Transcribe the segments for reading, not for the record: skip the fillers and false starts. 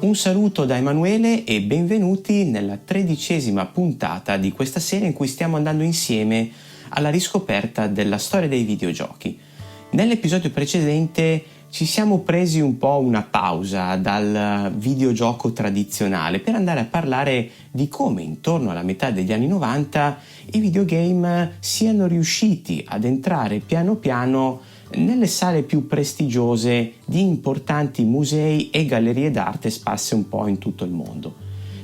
Un saluto da Emanuele e benvenuti nella 13ª puntata di questa serie in cui stiamo andando insieme alla riscoperta della storia dei videogiochi. Nell'episodio precedente ci siamo presi un po' una pausa dal videogioco tradizionale per andare a parlare di come intorno alla metà degli anni 90 i videogame siano riusciti ad entrare piano piano nelle sale più prestigiose di importanti musei e gallerie d'arte sparse un po' in tutto il mondo.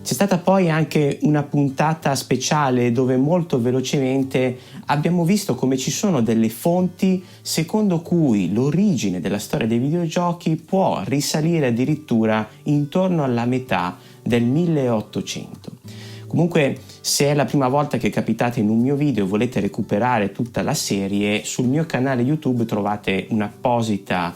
C'è stata poi anche una puntata speciale dove molto velocemente abbiamo visto come ci sono delle fonti secondo cui l'origine della storia dei videogiochi può risalire addirittura intorno alla metà del 1800. Comunque, se è la prima volta che capitate in un mio video e volete recuperare tutta la serie, sul mio canale YouTube trovate un'apposita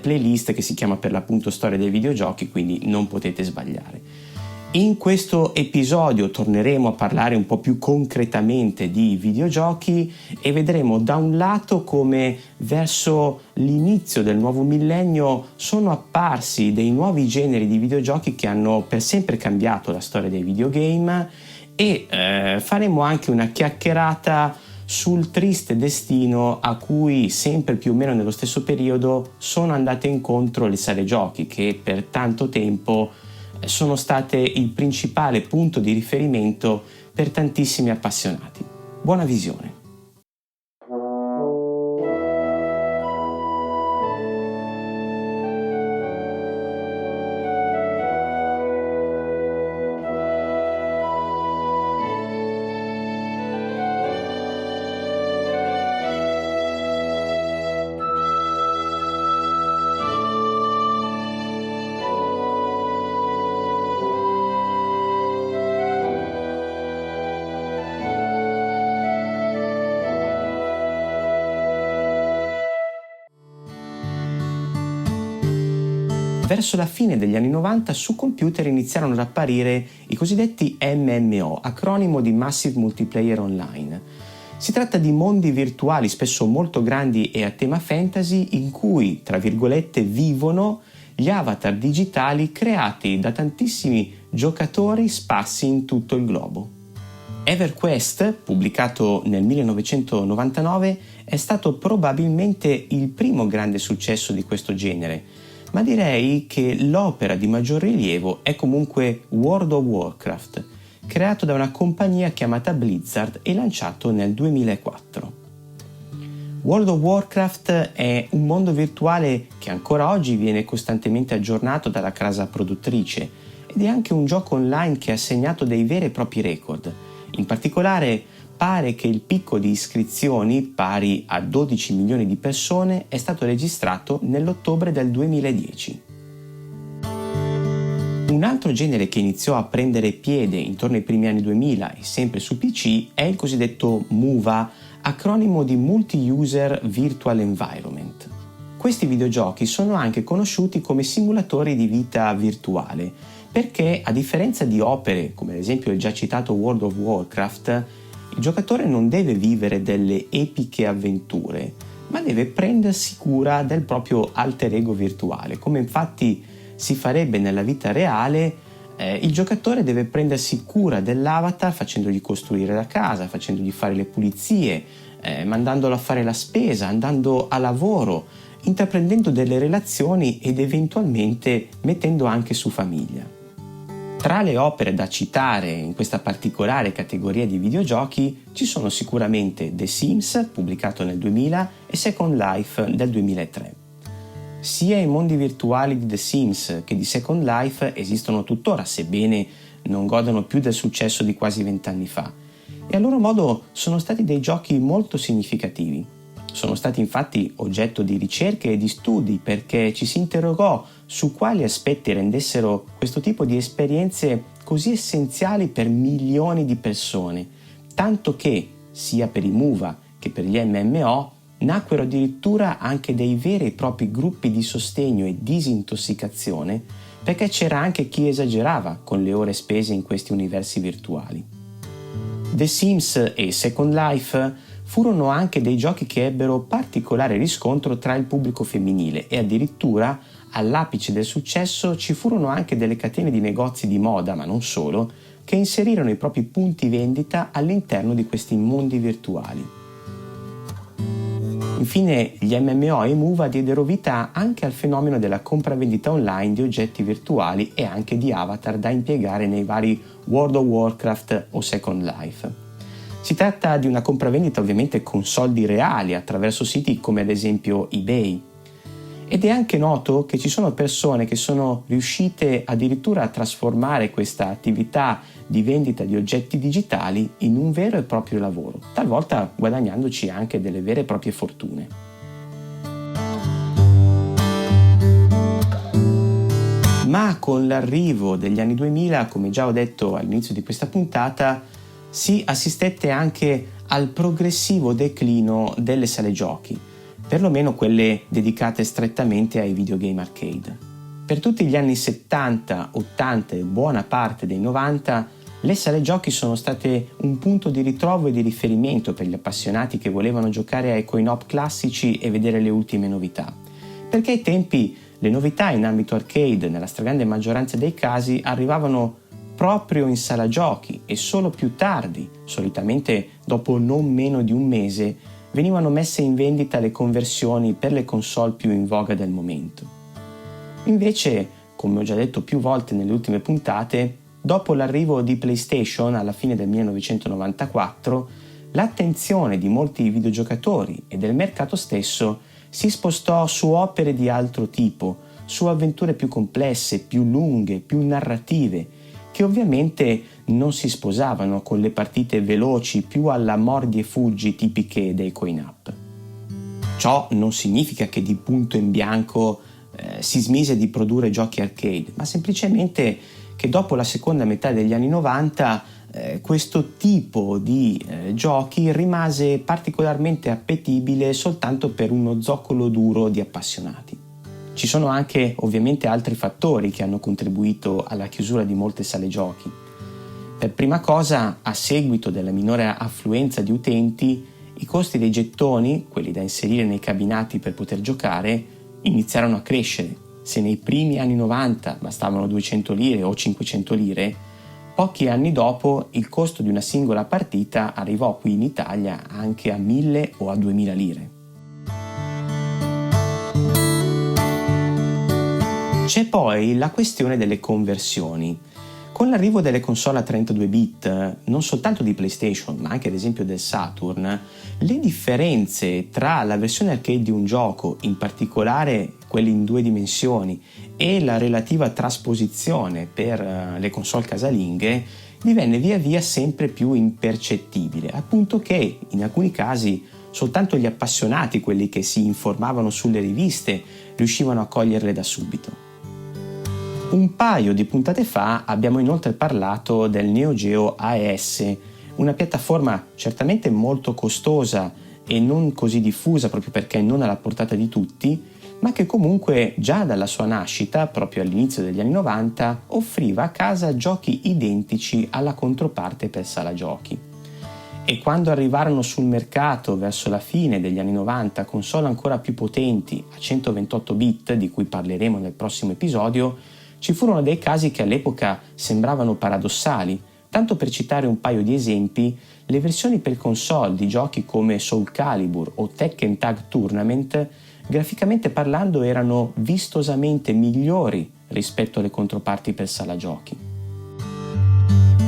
playlist che si chiama per l'appunto Storia dei videogiochi, quindi non potete sbagliare. In questo episodio torneremo a parlare un po' più concretamente di videogiochi e vedremo da un lato come verso l'inizio del nuovo millennio sono apparsi dei nuovi generi di videogiochi che hanno per sempre cambiato la storia dei videogame e faremo anche una chiacchierata sul triste destino a cui sempre più o meno nello stesso periodo sono andate incontro le sale giochi che per tanto tempo sono state il principale punto di riferimento per tantissimi appassionati. Buona visione! Verso la fine degli anni 90 su computer iniziarono ad apparire i cosiddetti MMO, acronimo di Massive Multiplayer Online. Si tratta di mondi virtuali spesso molto grandi e a tema fantasy in cui, tra virgolette, vivono gli avatar digitali creati da tantissimi giocatori sparsi in tutto il globo. EverQuest, pubblicato nel 1999, è stato probabilmente il primo grande successo di questo genere, ma direi che l'opera di maggior rilievo è comunque World of Warcraft, creato da una compagnia chiamata Blizzard e lanciato nel 2004. World of Warcraft è un mondo virtuale che ancora oggi viene costantemente aggiornato dalla casa produttrice ed è anche un gioco online che ha segnato dei veri e propri record. In particolare, pare che il picco di iscrizioni, pari a 12 milioni di persone, è stato registrato nell'ottobre del 2010. Un altro genere che iniziò a prendere piede intorno ai primi anni 2000 e sempre su PC è il cosiddetto MUVA, acronimo di Multi-User Virtual Environment. Questi videogiochi sono anche conosciuti come simulatori di vita virtuale, perché a differenza di opere come ad esempio il già citato World of Warcraft, il giocatore non deve vivere delle epiche avventure, ma deve prendersi cura del proprio alter ego virtuale. Come infatti si farebbe nella vita reale, il giocatore deve prendersi cura dell'avatar facendogli costruire la casa, facendogli fare le pulizie, mandandolo a fare la spesa, andando a lavoro, intraprendendo delle relazioni ed eventualmente mettendo anche su famiglia. Tra le opere da citare in questa particolare categoria di videogiochi ci sono sicuramente The Sims, pubblicato nel 2000, e Second Life del 2003. Sia i mondi virtuali di The Sims che di Second Life esistono tuttora, sebbene non godano più del successo di quasi 20 anni fa, e a loro modo sono stati dei giochi molto significativi. Sono stati infatti oggetto di ricerche e di studi perché ci si interrogò su quali aspetti rendessero questo tipo di esperienze così essenziali per milioni di persone, tanto che, sia per i MUVA che per gli MMO, nacquero addirittura anche dei veri e propri gruppi di sostegno e disintossicazione, perché c'era anche chi esagerava con le ore spese in questi universi virtuali. The Sims e Second Life furono anche dei giochi che ebbero particolare riscontro tra il pubblico femminile e addirittura all'apice del successo ci furono anche delle catene di negozi di moda, ma non solo, che inserirono i propri punti vendita all'interno di questi mondi virtuali. Infine, gli MMO e i MUVA diedero vita anche al fenomeno della compravendita online di oggetti virtuali e anche di avatar da impiegare nei vari World of Warcraft o Second Life. Si tratta di una compravendita ovviamente con soldi reali attraverso siti come ad esempio eBay. Ed è anche noto che ci sono persone che sono riuscite addirittura a trasformare questa attività di vendita di oggetti digitali in un vero e proprio lavoro, talvolta guadagnandoci anche delle vere e proprie fortune. Ma con l'arrivo degli anni 2000, come già ho detto all'inizio di questa puntata, si assistette anche al progressivo declino delle sale giochi, perlomeno quelle dedicate strettamente ai videogame arcade. Per tutti gli anni 70, 80 e buona parte dei 90, le sale giochi sono state un punto di ritrovo e di riferimento per gli appassionati che volevano giocare ai coin-op classici e vedere le ultime novità. Perché ai tempi le novità in ambito arcade, nella stragrande maggioranza dei casi, arrivavano proprio in sala giochi e solo più tardi, solitamente dopo non meno di un mese, venivano messe in vendita le conversioni per le console più in voga del momento. Invece, come ho già detto più volte nelle ultime puntate, dopo l'arrivo di PlayStation alla fine del 1994, l'attenzione di molti videogiocatori e del mercato stesso si spostò su opere di altro tipo, su avventure più complesse, più lunghe, più narrative, che ovviamente non si sposavano con le partite veloci più alla mordi e fuggi tipiche dei coin-up. Ciò non significa che di punto in bianco si smise di produrre giochi arcade, ma semplicemente che dopo la seconda metà degli anni 90 questo tipo di giochi rimase particolarmente appetibile soltanto per uno zoccolo duro di appassionati. Ci sono anche ovviamente altri fattori che hanno contribuito alla chiusura di molte sale giochi. Per prima cosa, a seguito della minore affluenza di utenti, i costi dei gettoni, quelli da inserire nei cabinati per poter giocare, iniziarono a crescere. Se nei primi anni 90 bastavano 200 lire o 500 lire, pochi anni dopo il costo di una singola partita arrivò qui in Italia anche a 1000 o a 2000 lire. C'è poi la questione delle conversioni. Con l'arrivo delle console a 32 bit, non soltanto di PlayStation, ma anche ad esempio del Saturn, le differenze tra la versione arcade di un gioco, in particolare quelli in 2 dimensioni, e la relativa trasposizione per le console casalinghe, divenne via via sempre più impercettibile, al punto che in alcuni casi soltanto gli appassionati, quelli che si informavano sulle riviste, riuscivano a coglierle da subito. Un paio di puntate fa abbiamo inoltre parlato del Neo Geo AES, una piattaforma certamente molto costosa e non così diffusa proprio perché non alla portata di tutti, ma che comunque già dalla sua nascita, proprio all'inizio degli anni 90, offriva a casa giochi identici alla controparte per sala giochi. E quando arrivarono sul mercato verso la fine degli anni 90 console ancora più potenti a 128 bit, di cui parleremo nel prossimo episodio, ci furono dei casi che all'epoca sembravano paradossali. Tanto per citare un paio di esempi, le versioni per console di giochi come Soul Calibur o Tekken Tag Tournament, graficamente parlando, erano vistosamente migliori rispetto alle controparti per sala giochi.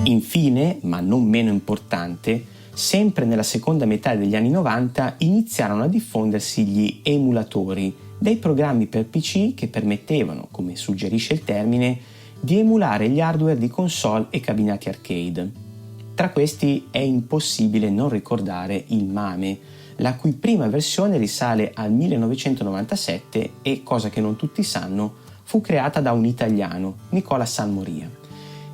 Infine, ma non meno importante, sempre nella seconda metà degli anni 90 iniziarono a diffondersi gli emulatori, dei programmi per PC che permettevano, come suggerisce il termine, di emulare gli hardware di console e cabinati arcade. Tra questi è impossibile non ricordare il MAME, la cui prima versione risale al 1997 e, cosa che non tutti sanno, fu creata da un italiano, Nicola San Moria.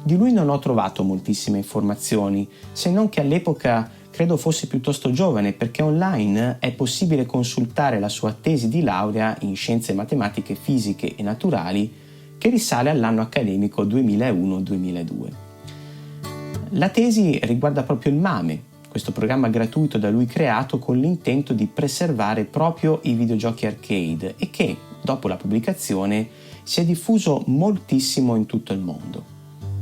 Di lui non ho trovato moltissime informazioni, se non che all'epoca credo fosse piuttosto giovane, perché online è possibile consultare la sua tesi di laurea in scienze matematiche, fisiche e naturali, che risale all'anno accademico 2001-2002. La tesi riguarda proprio il MAME, questo programma gratuito da lui creato con l'intento di preservare proprio i videogiochi arcade e che, dopo la pubblicazione, si è diffuso moltissimo in tutto il mondo.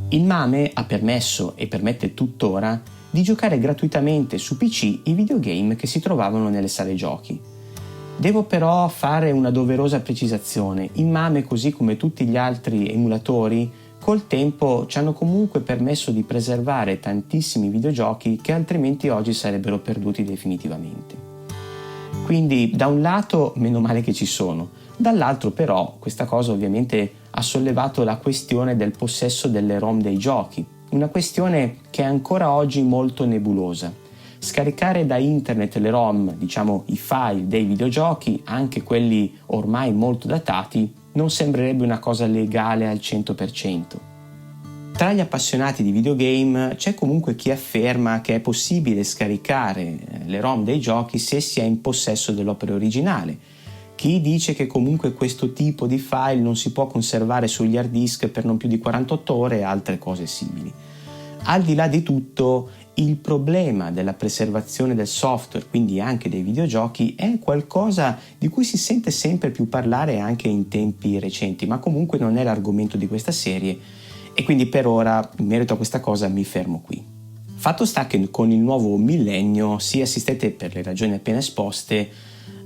Il MAME ha permesso e permette tuttora di giocare gratuitamente su PC i videogame che si trovavano nelle sale giochi. Devo però fare una doverosa precisazione: il MAME, così come tutti gli altri emulatori, col tempo ci hanno comunque permesso di preservare tantissimi videogiochi che altrimenti oggi sarebbero perduti definitivamente. Quindi da un lato meno male che ci sono, dall'altro però questa cosa ovviamente ha sollevato la questione del possesso delle ROM dei giochi, una questione che è ancora oggi molto nebulosa. Scaricare da internet le ROM, diciamo i file dei videogiochi, anche quelli ormai molto datati, non sembrerebbe una cosa legale al 100%. Tra gli appassionati di videogame c'è comunque chi afferma che è possibile scaricare le ROM dei giochi se si è in possesso dell'opera originale. Chi dice che comunque questo tipo di file non si può conservare sugli hard disk per non più di 48 ore e altre cose simili. Al di là di tutto, il problema della preservazione del software, quindi anche dei videogiochi, è qualcosa di cui si sente sempre più parlare anche in tempi recenti, ma comunque non è l'argomento di questa serie e quindi per ora, in merito a questa cosa, mi fermo qui. Fatto sta che con il nuovo millennio si assistete, per le ragioni appena esposte,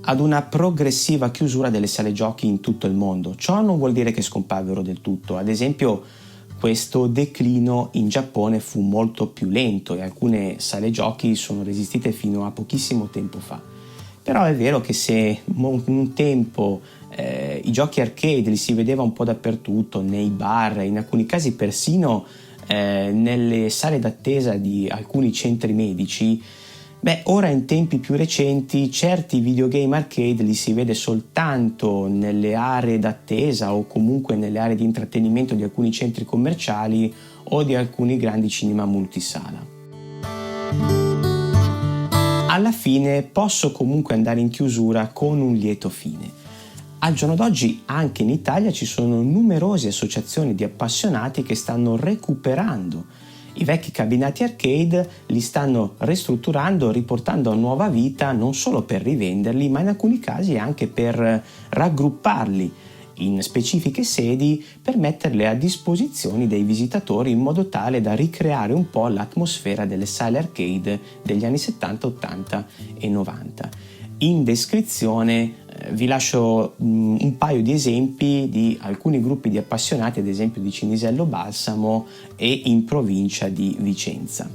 ad una progressiva chiusura delle sale giochi in tutto il mondo. Ciò non vuol dire che scomparvero del tutto. Ad esempio, questo declino in Giappone fu molto più lento e alcune sale giochi sono resistite fino a pochissimo tempo fa. Però è vero che se un tempo i giochi arcade li si vedeva un po' dappertutto, nei bar, in alcuni casi persino nelle sale d'attesa di alcuni centri medici, ora in tempi più recenti certi videogame arcade li si vede soltanto nelle aree d'attesa o comunque nelle aree di intrattenimento di alcuni centri commerciali o di alcuni grandi cinema multisala. Alla fine posso comunque andare in chiusura con un lieto fine. Al giorno d'oggi anche in Italia ci sono numerose associazioni di appassionati che stanno recuperando i vecchi cabinati arcade, li stanno ristrutturando, riportando a nuova vita, non solo per rivenderli, ma in alcuni casi anche per raggrupparli in specifiche sedi per metterle a disposizione dei visitatori in modo tale da ricreare un po' l'atmosfera delle sale arcade degli anni 70, 80 e 90. In descrizione vi lascio un paio di esempi di alcuni gruppi di appassionati, ad esempio di Cinisello Balsamo e in provincia di Vicenza.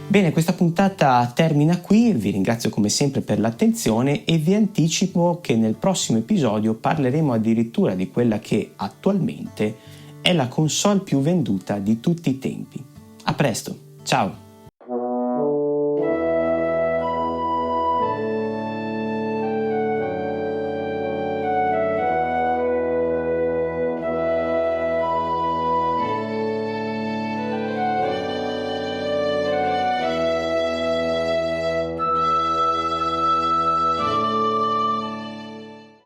Bene, questa puntata termina qui, vi ringrazio come sempre per l'attenzione e vi anticipo che nel prossimo episodio parleremo addirittura di quella che attualmente è la console più venduta di tutti i tempi. A presto, ciao!